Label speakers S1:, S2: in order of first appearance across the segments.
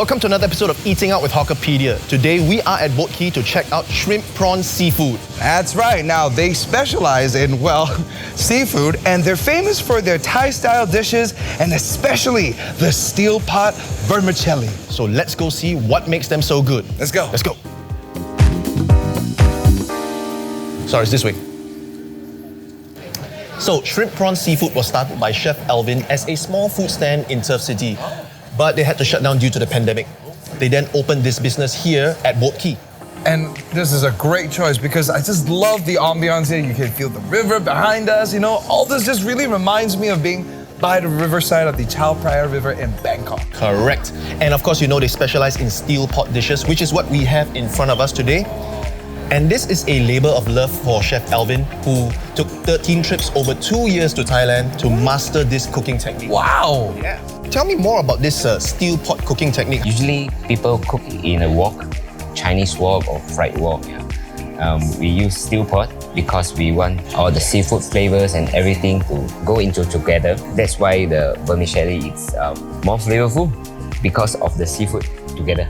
S1: Welcome to another episode of Eating Out with Hawkerpedia. Today we are at Quay to check out Shrimp Prawn Seafood.
S2: That's right. Now they specialize in, well, seafood, and they're famous for their Thai-style dishes and especially the Steelpot Vermicelli.
S1: So let's go see what makes them so good.
S2: Let's go.
S1: Let's go. Sorry, it's this way. So Shrimp Prawn Seafood was started by Chef Alvin as a small food stand in Turf City, but they had to shut down due to the pandemic. They then opened this business here at Quay.
S2: And this is a great choice because I just love the ambiance here. You can feel the river behind us, you know. All this just really reminds me of being by the riverside of the Chao Phraya River in Bangkok.
S1: Correct. And of course, you know they specialize in steel pot dishes, which is what we have in front of us today. And this is a labor of love for Chef Alvin, who took 13 trips over 2 years to Thailand to master this cooking technique.
S2: Wow!
S1: Yeah. Tell me more about this steel pot cooking technique.
S3: Usually people cook in a wok, Chinese wok or fried wok. We use steel pot because we want all the seafood flavors and everything to go into together. That's why the vermicelli is more flavorful because of the seafood together.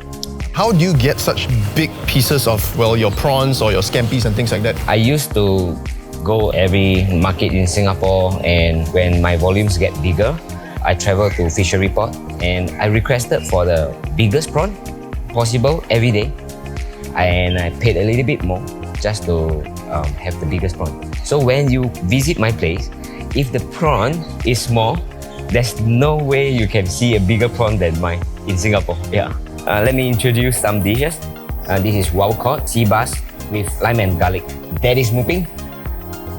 S1: How do you get such big pieces of, well, your prawns or your scampis and things like that?
S3: I used to go every market in Singapore, and when my volumes get bigger, I travel to fishery port and I requested for the biggest prawn possible every day, and I paid a little bit more just to have the biggest prawn. So when you visit my place, if the prawn is small, there's no way you can see a bigger prawn than mine in Singapore. Yeah. Let me introduce some dishes. This is wild caught sea bass with lime and garlic. That is Moo Ping.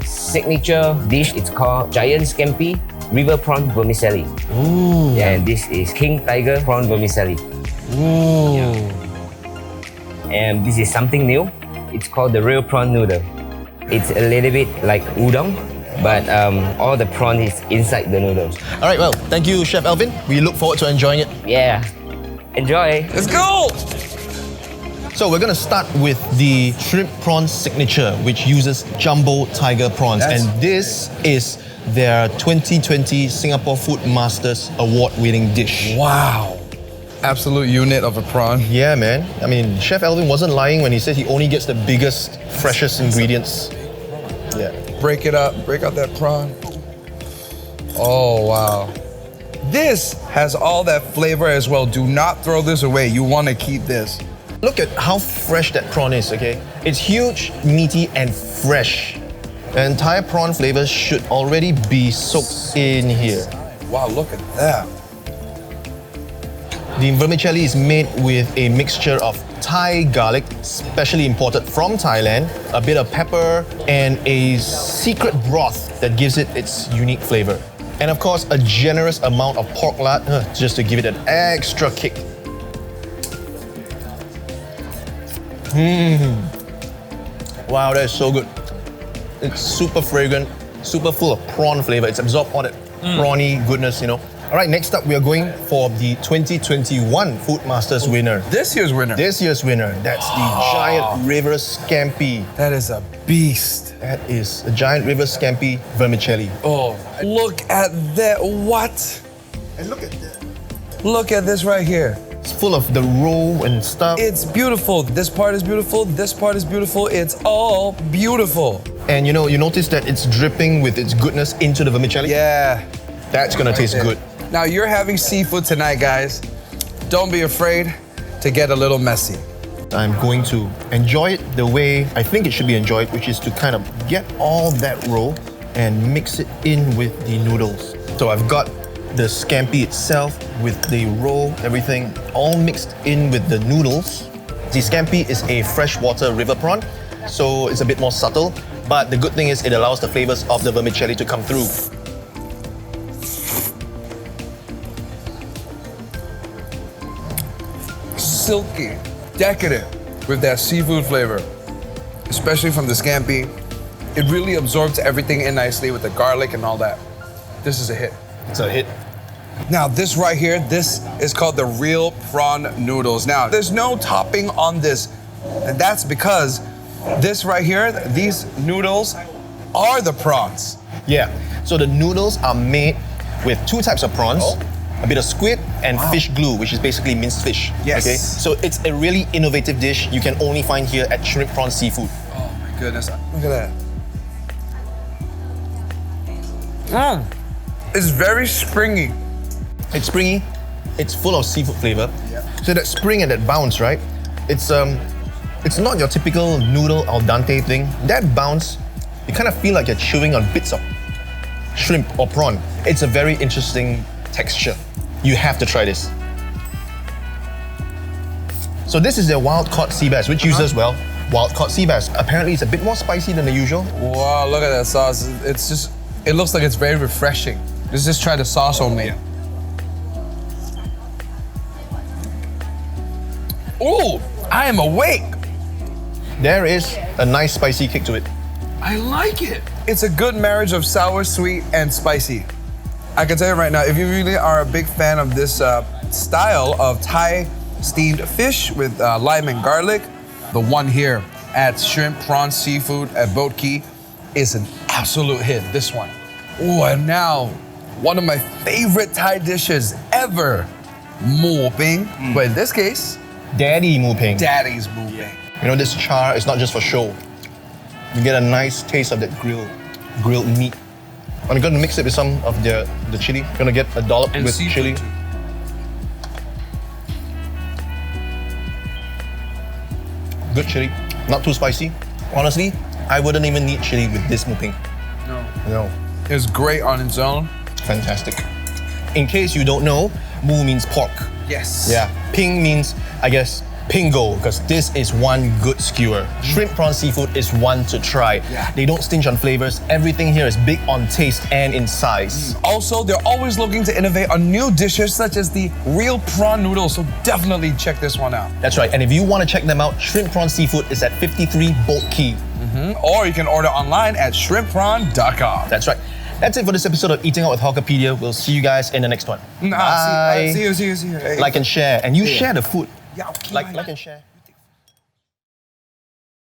S3: Signature dish, it's called Giant Scampi River Prawn Vermicelli.
S1: Ooh.
S3: And this is King Tiger Prawn Vermicelli.
S1: Ooh.
S3: Yeah. And this is something new. It's called the REAL Prawn Noodle. It's a little bit like udon, but all the prawn is inside the noodles.
S1: All right, well, thank you, Chef Alvin. We look forward to enjoying it.
S3: Yeah. Enjoy.
S2: Let's go!
S1: So we're going to start with the Shrimp Prawn Signature, which uses jumbo tiger prawns. And this is their 2020 Singapore Food Masters award-winning dish.
S2: Wow. Absolute unit of a prawn.
S1: Yeah, man. I mean, Chef Alvin wasn't lying when he said he only gets the biggest, freshest ingredients. Yeah.
S2: Break it up, break out that prawn. Oh, wow. This has all that flavor as well. Do not throw this away. You want to keep this.
S1: Look at how fresh that prawn is, okay? It's huge, meaty, and fresh. The entire prawn flavors should already be soaked in here.
S2: Wow, look at that.
S1: The vermicelli is made with a mixture of Thai garlic, specially imported from Thailand, a bit of pepper, and a secret broth that gives it its unique flavor. And of course, a generous amount of pork lard, just to give it an extra kick. Wow, that is so good. It's super fragrant, super full of prawn flavor. It's absorbed all that prawny goodness, you know. All right, next up, we are going for the 2021 Food Masters winner.
S2: This year's winner.
S1: This year's winner, that's the Giant River Scampi.
S2: That is a beast.
S1: That is a Giant River Scampi Vermicelli.
S2: Oh, look at that. What?
S1: And look at that.
S2: Look at this right here.
S1: It's full of the roe and stuff.
S2: It's beautiful. This part is beautiful. This part is beautiful. It's all beautiful.
S1: And you know, you notice that it's dripping with its goodness into the vermicelli?
S2: Yeah.
S1: That's gonna taste good.
S2: Now you're having seafood tonight, guys. Don't be afraid to get a little messy.
S1: I'm going to enjoy it the way I think it should be enjoyed, which is to kind of get all that roe and mix it in with the noodles. So I've got the scampi itself with the roe, everything all mixed in with the noodles. The scampi is a freshwater river prawn, so it's a bit more subtle, but the good thing is it allows the flavors of the vermicelli to come through.
S2: Silky, decadent with that seafood flavor, especially from the scampi. It really absorbs everything in nicely with the garlic and all that. This is a hit.
S1: It's a hit.
S2: Now this right here, this is called the REAL Prawn Noodles. Now there's no topping on this, and that's because this right here, these noodles are the prawns.
S1: Yeah, so the noodles are made with two types of prawns. a bit of squid, and fish glue, which is basically minced fish.
S2: Yes.
S1: Okay? So it's a really innovative dish you can only find here at Shrimp Prawn Seafood.
S2: Oh my goodness, look at that. It's very springy.
S1: It's springy, it's full of seafood flavor.
S2: Yeah.
S1: So that spring and that bounce, right? It's not your typical noodle al dente thing. That bounce, you kind of feel like you're chewing on bits of shrimp or prawn. It's a very interesting texture. You have to try this. So this is their wild-caught sea bass, which uses, well, wild-caught sea bass. Apparently it's a bit more spicy than the usual.
S2: Wow, look at that sauce. It's just, it looks like it's very refreshing. Let's just try the sauce only. Oh, I am awake.
S1: There is a nice spicy kick to it.
S2: I like it. It's a good marriage of sour, sweet, and spicy. I can tell you right now, if you really are a big fan of this style of Thai steamed fish with lime and garlic, the one here at Shrimp Prawn Seafood at Boat Quay is an absolute hit, this one. Oh, and now, one of my favorite Thai dishes ever, Moo Ping. But in this case,
S1: Daddy Moo Ping.
S2: Daddy's Moo Ping.
S1: You know, this char is not just for show. You get a nice taste of that grilled meat. I'm gonna mix it with some of the chili. Gonna get a dollop
S2: And
S1: with
S2: seafood
S1: chili.
S2: too.
S1: Good chili, not too spicy. Honestly, I wouldn't even need chili with this Moo Ping. No.
S2: It's great on its own.
S1: Fantastic. In case you don't know, Moo means pork.
S2: Yes.
S1: Yeah. Ping means, I guess, pingo, because this is one good skewer. Shrimp Prawn Seafood is one to try.
S2: Yeah.
S1: They don't stinge on flavors. Everything here is big on taste and in size.
S2: Also, they're always looking to innovate on new dishes such as the REAL Prawn Noodle, so definitely check this one out.
S1: That's right. And if you want to check them out, Shrimp Prawn Seafood is at 53 Boat Quay.
S2: Or you can order online at shrimpprawn.com.
S1: That's right. That's it for this episode of Eating Out with Hawkerpedia. We'll see you guys in the next one. Bye.
S2: See you. Hey.
S1: Like and share. And you share the food.
S2: Yeah, okay,
S1: Like and share.